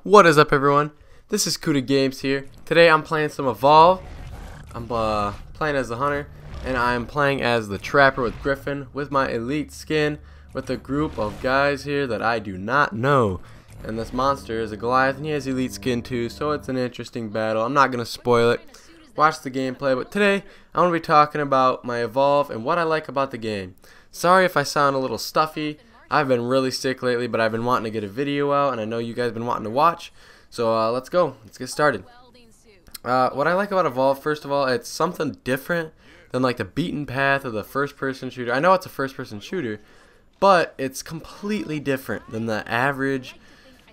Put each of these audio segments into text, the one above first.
What is up, everyone? This is Kuda Games here. Today I'm playing some Evolve. I'm playing as the Hunter, and I'm playing as the Trapper with Griffin with my elite skin with a group of guys here that I do not know. And this monster is a Goliath, and he has elite skin too, so it's an interesting battle. I'm not going to spoil it. Watch the gameplay, but today I want to be talking about my Evolve and what I like about the game. Sorry if I sound a little stuffy. I've been really sick lately, but I've been wanting to get a video out, and I know you guys have been wanting to watch. So let's go. Let's get started. What I like about Evolve, first of all, it's something different than like the beaten path of the first-person shooter. I know it's a first-person shooter, but it's completely different than the average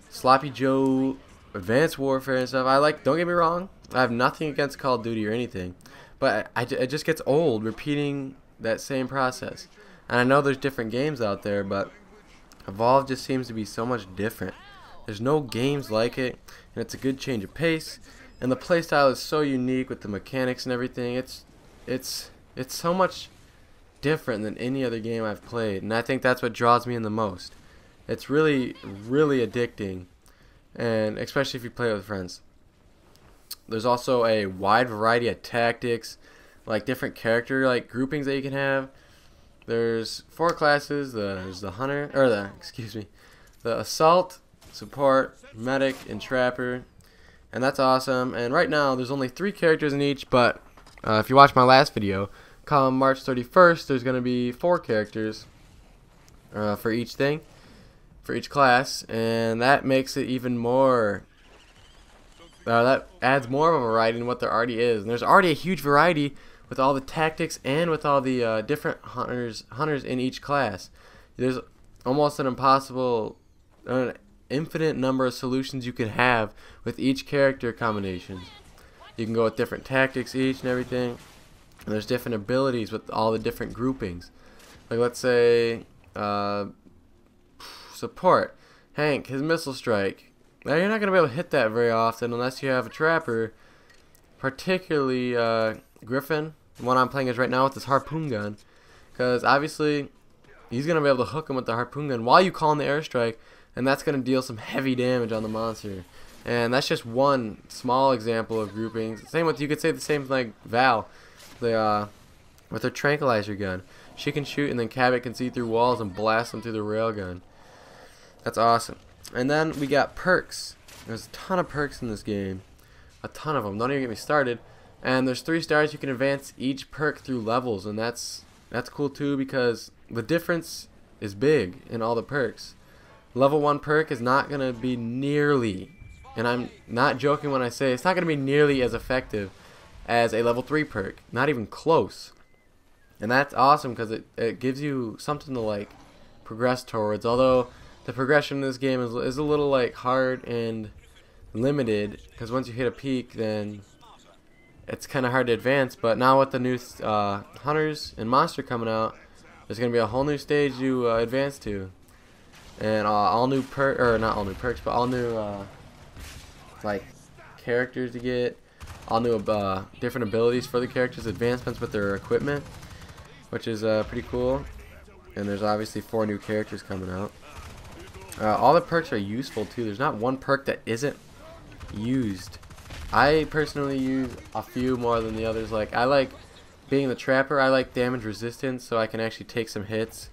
Sloppy Joe Advanced Warfare and stuff. Don't get me wrong, I have nothing against Call of Duty or anything, but it just gets old repeating that same process. And I know there's different games out there, but Evolve just seems to be so much different. There's no games like it, and it's a good change of pace, and the playstyle is so unique with the mechanics and everything. It's so much different than any other game I've played, and I think that's what draws me in the most. It's really addicting, and especially if you play it with friends. There's also a wide variety of tactics, like different character groupings that you can have. There's 4 classes. There's the Hunter, or the Assault, Support, Medic, and Trapper, and that's awesome. And right now there's only 3 characters in each, but if you watch my last video, come March 31st, there's going to be 4 characters for each thing, for each class, and that makes it even more. That adds more of a variety than what there already is, and there's already a huge variety with all the tactics and with all the different hunters in each class. There's almost an infinite number of solutions you can have with each character combinations. You can go with different tactics each and everything. And there's different abilities with all the different groupings. Like let's say Support. Hank, his missile strike. Now you're not going to be able to hit that very often unless you have a Trapper, particularly Griffin, the one I'm playing is right now with this harpoon gun, because obviously he's going to be able to hook him with the harpoon gun while you call in the airstrike, and that's going to deal some heavy damage on the monster. And that's just one small example of groupings. Same with, you could say the same like Val, with her tranquilizer gun. She can shoot, and then Cabot can see through walls and blast them through the railgun. That's awesome. And then we got perks. There's a ton of perks in this game. A ton of them. Don't even get me started. And there's 3 stars. You can advance each perk through levels, and that's cool too, because the difference is big in all the perks. Level 1 perk is not going to be nearly, and I'm not joking when I say it's not going to be nearly as effective as a level 3 perk. Not even close. And that's awesome because it gives you something to like progress towards. Although the progression in this game is a little like hard and limited, because once you hit a peak, then it's kind of hard to advance. But now with the new Hunters and Monster coming out, there's going to be a whole new stage to advance to. And all new not all new perks, but all new like characters to get. All new different abilities for the characters, advancements with their equipment, which is pretty cool. And there's obviously 4 new characters coming out. All the perks are useful too. There's not one perk that isn't used. I personally use a few more than the others. Like, I like being the Trapper. I like damage resistance, so I can actually take some hits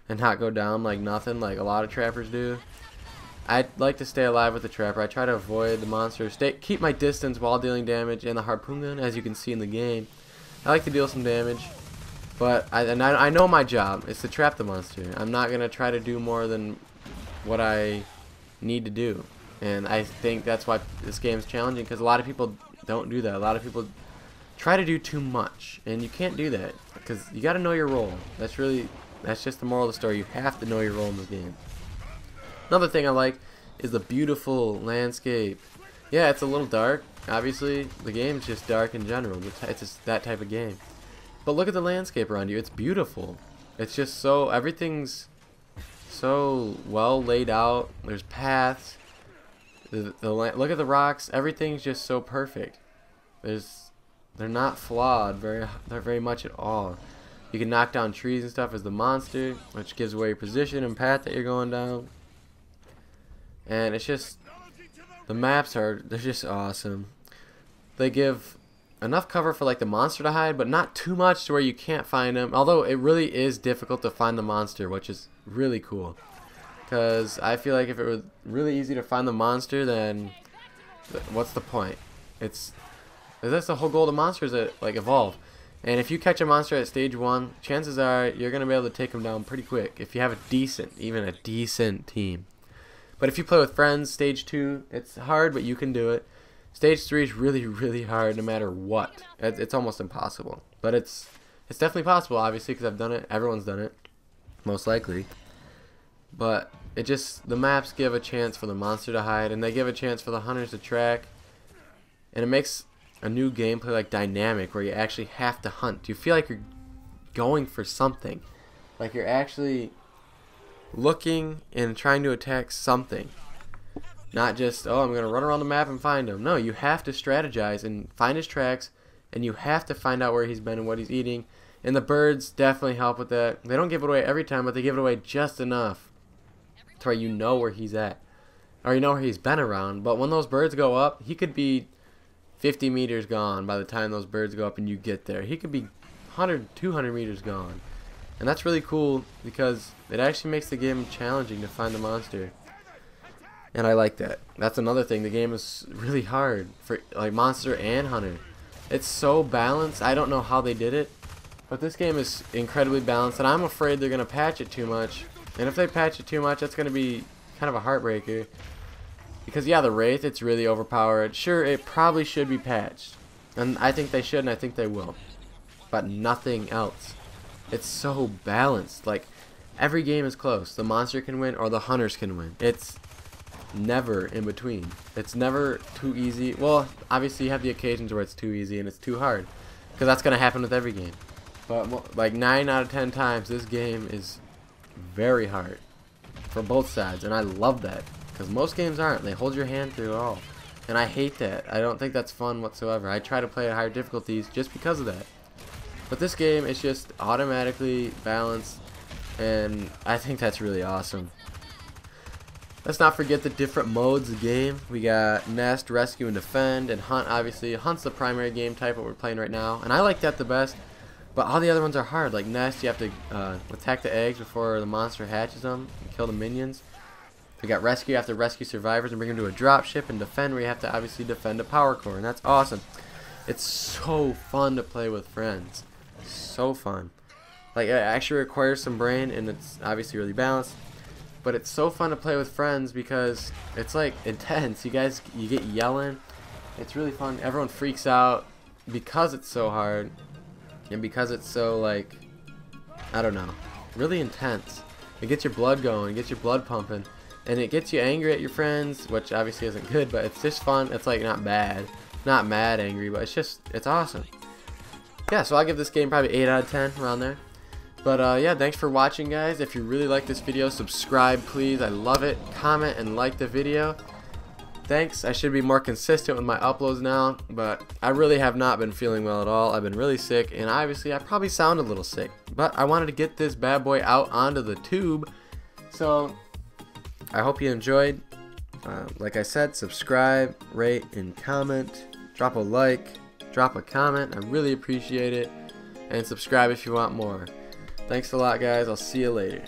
and not go down like nothing, like a lot of Trappers do. I like to stay alive with the Trapper. I try to avoid the monster, keep my distance while dealing damage, and the harpoon gun, as you can see in the game. I like to deal some damage, but I know my job is to trap the monster. I'm not gonna try to do more than what I need to do. And I think that's why this game is challenging, because a lot of people don't do that. A lot of people try to do too much, and you can't do that, because you got to know your role. That's just the moral of the story. You have to know your role in this game. Another thing I like is the beautiful landscape. Yeah, it's a little dark. Obviously, the game's just dark in general. It's just that type of game. But look at the landscape around you. It's beautiful. It's just so, everything's so well laid out. There's paths. Look at the rocks. Everything's just so perfect. There's they're not flawed very much at all. You can knock down trees and stuff as the monster, which gives away your position and path that you're going down. And it's just, the maps they're just awesome. They give enough cover for like the monster to hide, but not too much to where you can't find him. Although it really is difficult to find the monster, which is really cool. Because I feel like if it was really easy to find the monster, then what's the point? That's the whole goal of the monsters, that like evolve. And if you catch a monster at stage 1, chances are you're gonna be able to take him down pretty quick if you have even a decent team. But if you play with friends, stage 2, it's hard, but you can do it. Stage 3 is really hard no matter what. It's almost impossible. But it's definitely possible, obviously, because I've done it. Everyone's done it, most likely. But the maps give a chance for the monster to hide, and they give a chance for the hunters to track. And it makes a new gameplay like dynamic, where you actually have to hunt. You feel like you're going for something. Like you're actually looking and trying to attack something. Not just, oh, I'm going to run around the map and find him. No, you have to strategize and find his tracks, and you have to find out where he's been and what he's eating. And the birds definitely help with that. They don't give it away every time, but they give it away just enough to where you know where he's at, or you know where he's been around. But when those birds go up, he could be 50 meters gone by the time those birds go up and you get there. He could be 100, 200 meters gone. And that's really cool because it actually makes the game challenging to find the monster. And I like that. That's another thing. The game is really hard for like monster and hunter. It's so balanced. I don't know how they did it, but this game is incredibly balanced, and I'm afraid they're going to patch it too much. And if they patch it too much, that's going to be kind of a heartbreaker. Because yeah, the Wraith, it's really overpowered. Sure, it probably should be patched. And I think they should, and I think they will. But nothing else. It's so balanced. Like, every game is close. The monster can win or the hunters can win. It's never in between. It's never too easy. Well, obviously you have the occasions where it's too easy and it's too hard. Because that's going to happen with every game. But like 9 out of 10 times, this game is very hard. For both sides. And I love that. Because most games aren't. They hold your hand through it all. And I hate that. I don't think that's fun whatsoever. I try to play at higher difficulties just because of that. But this game is just automatically balanced, and I think that's really awesome. Let's not forget the different modes of the game. We got Nest, Rescue, and Defend, and Hunt, obviously. Hunt's the primary game type, what we're playing right now, and I like that the best. But all the other ones are hard. Like Nest, you have to attack the eggs before the monster hatches them and kill the minions. We got Rescue, you have to rescue survivors and bring them to a dropship, and Defend, where you have to obviously defend a power core, and that's awesome. It's so fun to play with friends. So fun. Like, it actually requires some brain, and it's obviously really balanced, but it's so fun to play with friends because it's like intense. You get yelling. It's really fun. Everyone freaks out because it's so hard, and because it's so, like, I don't know, really intense. It gets your blood going, it gets your blood pumping, and it gets you angry at your friends, which obviously isn't good, but it's just fun. It's like not bad, not mad angry, but it's awesome. Yeah, so I'll give this game probably 8 out of 10, around there. But yeah, thanks for watching, guys. If you really like this video, subscribe, please. I love it. Comment and like the video. Thanks. I should be more consistent with my uploads now, but I really have not been feeling well at all. I've been really sick, and obviously I probably sound a little sick. But I wanted to get this bad boy out onto the tube. So I hope you enjoyed. Like I said, subscribe, rate, and comment. Drop a like. Drop a comment. I really appreciate it. And subscribe if you want more. Thanks a lot, guys. I'll see you later.